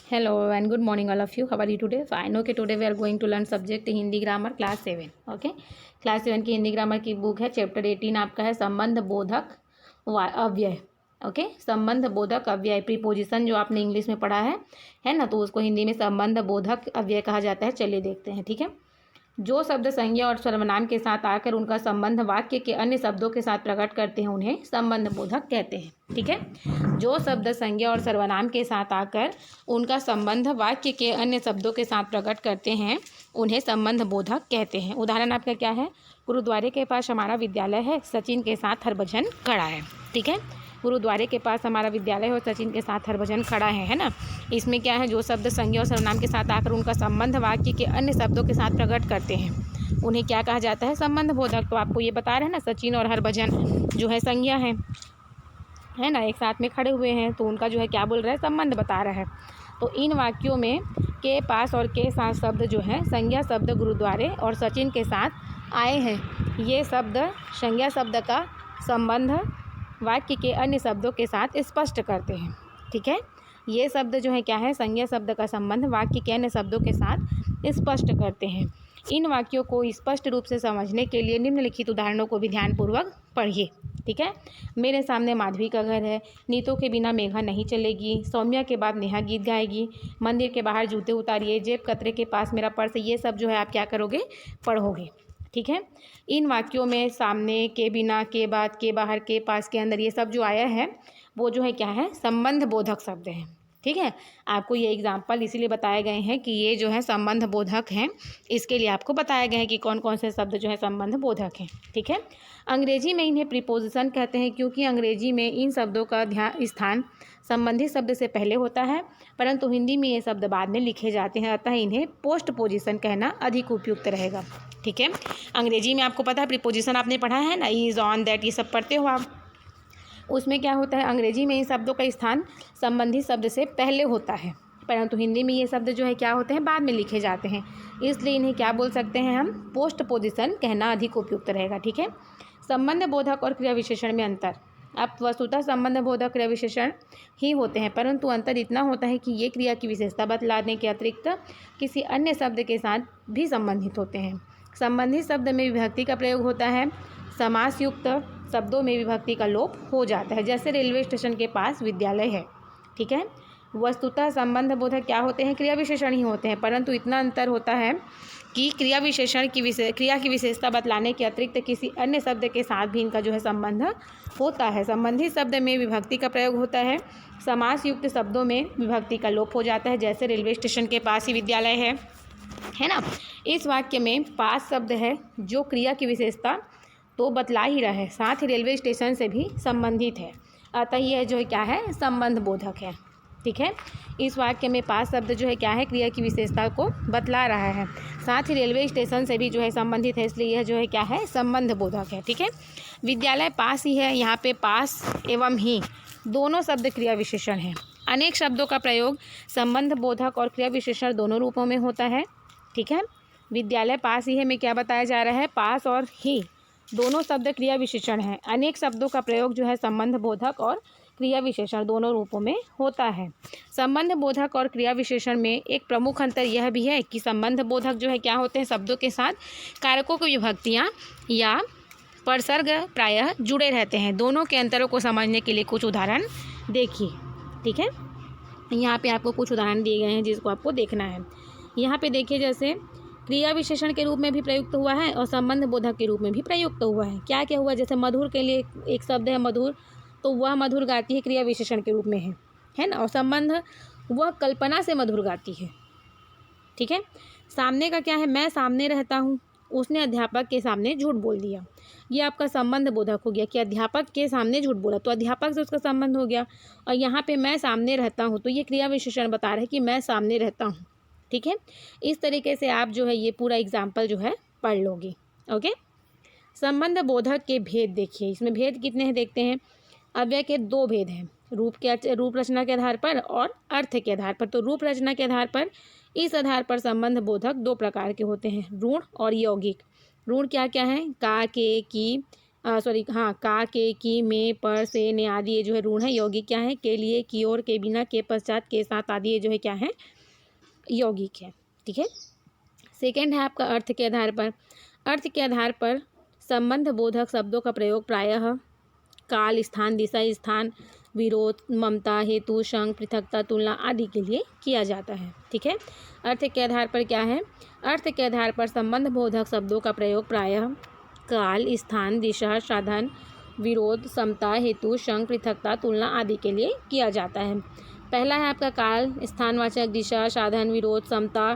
Hello and good morning all of you. How are you today? So I know कि today we are going to learn subject Hindi grammar class 7. Okay, class 7 की Hindi grammar की book है. Chapter 18 आपका है संबंध बोधक अव्यय. Okay, संबंध बोधक अव्यय. प्रीपोजिशन जो आपने इंग्लिश में पढ़ा है ना, तो उसको हिंदी में संबंध बोधक अव्यय कहा जाता है. चलिए देखते हैं. ठीक है, जो शब्द संज्ञा और सर्वनाम के साथ आकर उनका संबंध वाक्य के अन्य शब्दों के साथ प्रकट करते हैं उन्हें संबंध बोधक कहते हैं. ठीक है, जो शब्द संज्ञा और सर्वनाम के साथ आकर उनका संबंध वाक्य के अन्य शब्दों के साथ प्रकट करते हैं उन्हें संबंध बोधक कहते हैं. उदाहरण आपका क्या है? गुरुद्वारे के पास हमारा विद्यालय है, सचिन के साथ हरभजन खड़ा है. ठीक है, गुरुद्वारे के पास हमारा विद्यालय है और सचिन के साथ हरभजन खड़ा है ना. इसमें क्या है? जो शब्द संज्ञा और सर्वनाम के साथ आकर उनका संबंध वाक्य के अन्य शब्दों के साथ प्रकट करते हैं उन्हें क्या कहा जाता है? संबंध बोधक. तो आपको ये बता रहे हैं ना, सचिन और हरभजन जो है संज्ञा है ना, एक साथ में खड़े हुए हैं, तो उनका जो है क्या बोल रहा है? संबंध बता रहा है. तो इन वाक्यों में के पास और के साथ शब्द जो है संज्ञा शब्द गुरुद्वारे और सचिन के साथ आए हैं. ये शब्द संज्ञा शब्द का संबंध वाक्य के अन्य शब्दों के साथ स्पष्ट करते हैं. ठीक है, ये शब्द जो है क्या है? संज्ञा शब्द का संबंध वाक्य के अन्य शब्दों के साथ स्पष्ट करते हैं. इन वाक्यों को स्पष्ट रूप से समझने के लिए निम्नलिखित उदाहरणों को भी ध्यानपूर्वक पढ़िए. ठीक है, मेरे सामने माधवी का घर है, नीतों के बिना मेघा नहीं चलेगी, सौम्या के बाद नेहा गीत गाएगी, मंदिर के बाहर जूते उतारिए, जेब कतरे के पास मेरा पर्स. ये सब जो है आप क्या करोगे? पढ़ोगे. ठीक है, इन वाक्यों में सामने, के बिना, के बाद, के बाहर, के पास, के अंदर, ये सब जो आया है वो जो है क्या है? संबंध बोधक शब्द है. ठीक है, आपको ये एग्जाम्पल इसीलिए बताए गए हैं कि ये जो है संबंध बोधक हैं. इसके लिए आपको बताया गया है कि कौन कौन से शब्द जो है संबंध बोधक हैं. ठीक है, अंग्रेजी में इन्हें प्रीपोजिशन कहते हैं क्योंकि अंग्रेजी में इन शब्दों का स्थान संबंधित शब्द से पहले होता है, परंतु हिंदी में ये शब्द बाद में लिखे जाते हैं, अतः इन्हें पोस्ट पोजिशन कहना अधिक उपयुक्त रहेगा. ठीक है, अंग्रेजी में आपको पता है प्रीपोजिशन आपने पढ़ा है ना, इज, ऑन, दैट, ये सब पढ़ते हो आप. उसमें क्या होता है? अंग्रेजी में इन शब्दों का स्थान संबंधित शब्द से पहले होता है, परंतु हिंदी में ये शब्द जो है क्या होते हैं? बाद में लिखे जाते हैं, इसलिए इन्हें क्या बोल सकते हैं हम? पोस्ट पोजिशन कहना अधिक उपयुक्त रहेगा. ठीक है, संबंध बोधक और क्रिया विशेषण में अंतर. अब वस्तुतः संबंध बोधक क्रिया विशेषण ही होते हैं, परंतु अंतर इतना होता है कि ये क्रिया की विशेषता बतलाने के अतिरिक्त किसी अन्य शब्द के साथ भी संबंधित होते हैं. संबंधित शब्द में विभक्ति का प्रयोग होता है, समास युक्त शब्दों में विभक्ति का लोप हो जाता है, जैसे रेलवे स्टेशन के पास विद्यालय है. ठीक है, वस्तुतः संबंध बोधक क्या होते हैं? क्रिया विशेषण ही होते हैं, परंतु इतना अंतर होता है कि क्रिया की विशेषता बतलाने के अतिरिक्त किसी अन्य शब्द के साथ भी इनका जो है संबंध होता है. संबंधित शब्द में विभक्ति का प्रयोग होता है, समास युक्त शब्दों में विभक्ति का लोप हो जाता है, जैसे रेलवे स्टेशन के पास ही विद्यालय है ना. इस वाक्य में पास शब्द है जो क्रिया की विशेषता तो बतला ही रहा है, साथ ही रेलवे स्टेशन से भी संबंधित है, अतः यह जो है क्या है? संबंध बोधक है. ठीक है, इस वाक्य में पास शब्द जो है क्या है? क्रिया की विशेषता को बतला रहा है, साथ ही रेलवे स्टेशन से भी जो है संबंधित है, इसलिए यह जो है क्या है? संबंध बोधक है. ठीक है, विद्यालय पास ही है, यहाँ पे पास एवं ही दोनों शब्द क्रिया विशेषण हैं. अनेक शब्दों का प्रयोग संबंध बोधक और क्रिया विशेषण दोनों रूपों में होता है. ठीक है, विद्यालय पास ही है में क्या बताया जा रहा है? पास और ही दोनों शब्द क्रिया विशेषण हैं. अनेक शब्दों का प्रयोग जो है संबंध बोधक और क्रिया विशेषण दोनों रूपों में होता है. संबंध बोधक और क्रिया विशेषण में एक प्रमुख अंतर यह भी है कि संबंध बोधक जो है क्या होते हैं? शब्दों के साथ कारकों की विभक्तियाँ या परसर्ग प्रायः जुड़े रहते हैं. दोनों के अंतरों को समझने के लिए कुछ उदाहरण देखिए. ठीक है, यहाँ पे आपको कुछ उदाहरण दिए गए हैं जिसको आपको देखना है. यहाँ पे देखिए, जैसे क्रिया विशेषण के रूप में भी प्रयुक्त हुआ है और संबंध बोधक के रूप में भी प्रयुक्त हुआ है. क्या क्या हुआ? जैसे मधुर के लिए एक शब्द है मधुर, तो वह मधुर गाती है, क्रिया विशेषण के रूप में है ना. और संबंध, वह कल्पना से मधुर गाती है. ठीक है, सामने का क्या है? मैं सामने रहता हूँ, उसने अध्यापक के सामने झूठ बोल दिया. ये आपका संबंध बोधक हो गया कि अध्यापक के सामने झूठ बोला, तो अध्यापक से उसका संबंध हो गया. और यहाँ पे मैं सामने रहता हूँ, तो ये क्रिया विशेषण बता रहा है कि मैं सामने रहता हूँ. ठीक है, इस तरीके से आप जो है ये पूरा एग्जाम्पल जो है पढ़ लोगे. ओके, संबंध बोधक के भेद देखिए. इसमें भेद कितने हैं देखते हैं. अव्यय के दो भेद हैं, रूप रचना के आधार पर और अर्थ के आधार पर. तो रूप रचना के आधार पर, इस आधार पर संबंध बोधक दो प्रकार के होते हैं, ऋण और यौगिक. ऋण क्या क्या है? का, के, की, सॉरी हाँ, का, के, की, में, पर, से, ने आदि ये जो है ऋण है यौगिक क्या है, के लिए, की ओर, के बिना, के पश्चात, के साथ आदि ये जो है क्या है यौगिक है। ठीक है। सेकेंड है आपका अर्थ के आधार पर। अर्थ के आधार पर संबंध बोधक शब्दों का प्रयोग प्रायः काल, स्थान, दिशा, स्थान, विरोध, ममता, हेतु, संग, पृथकता, तुलना आदि के लिए किया जाता है। ठीक है। अर्थ के आधार पर क्या है, अर्थ के आधार पर संबंध बोधक शब्दों का प्रयोग प्रायः काल, स्थान, दिशा, साधन, विरोध, समता, हेतु, संग, पृथकता, तुलना आदि के लिए किया जाता है। पहला है आपका काल, स्थानवाचक, दिशा, साधन, विरोध, समता,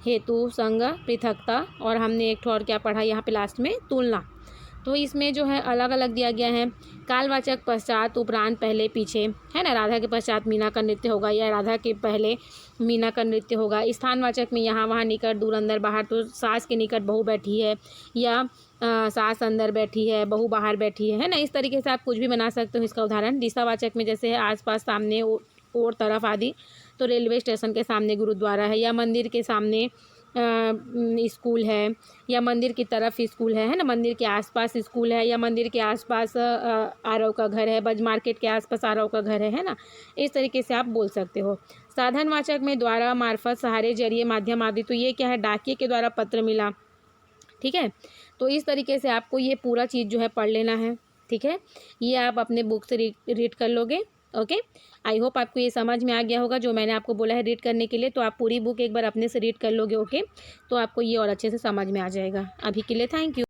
हेतु, संग, पृथकता, और हमने एक और क्या पढ़ा यहाँ पे लास्ट में, तुलना। तो इसमें जो है अलग अलग दिया गया है। कालवाचक पश्चात, उपरांत, पहले, पीछे, है ना। राधा के पश्चात मीना का नृत्य होगा या राधा के पहले मीना का नृत्य होगा। स्थानवाचक में यहाँ वहाँ, निकट, दूर, अंदर, बाहर। तो सास के निकट बहू बैठी है या सास अंदर बैठी है, बहू बाहर बैठी है ना। इस तरीके से आप कुछ भी बना सकते हो इसका उदाहरण। दिशावाचक में जैसे है आसपास, सामने और तरफ आदि। तो रेलवे स्टेशन के सामने गुरुद्वारा है या मंदिर के सामने स्कूल है या मंदिर की तरफ स्कूल है ना। मंदिर के आसपास स्कूल है या मंदिर के आसपास आरव का घर है, बज मार्केट के आसपास आरव का घर है ना। इस तरीके से आप बोल सकते हो। साधनवाचक में द्वारा, मार्फत, सहारे, जरिए, माध्यम आदि। तो ये क्या है, डाकिये के द्वारा पत्र मिला। ठीक है। तो इस तरीके से आपको ये पूरा चीज़ जो है पढ़ लेना है। ठीक है। ये आप अपने बुक से रीड कर लोगे। ओके। आई होप आपको ये समझ में आ गया होगा जो मैंने आपको बोला है रीड करने के लिए। तो आप पूरी बुक एक बार अपने से रीड कर लोगे। ओके। तो आपको ये और अच्छे से समझ में आ जाएगा। अभी के लिए थैंक यू।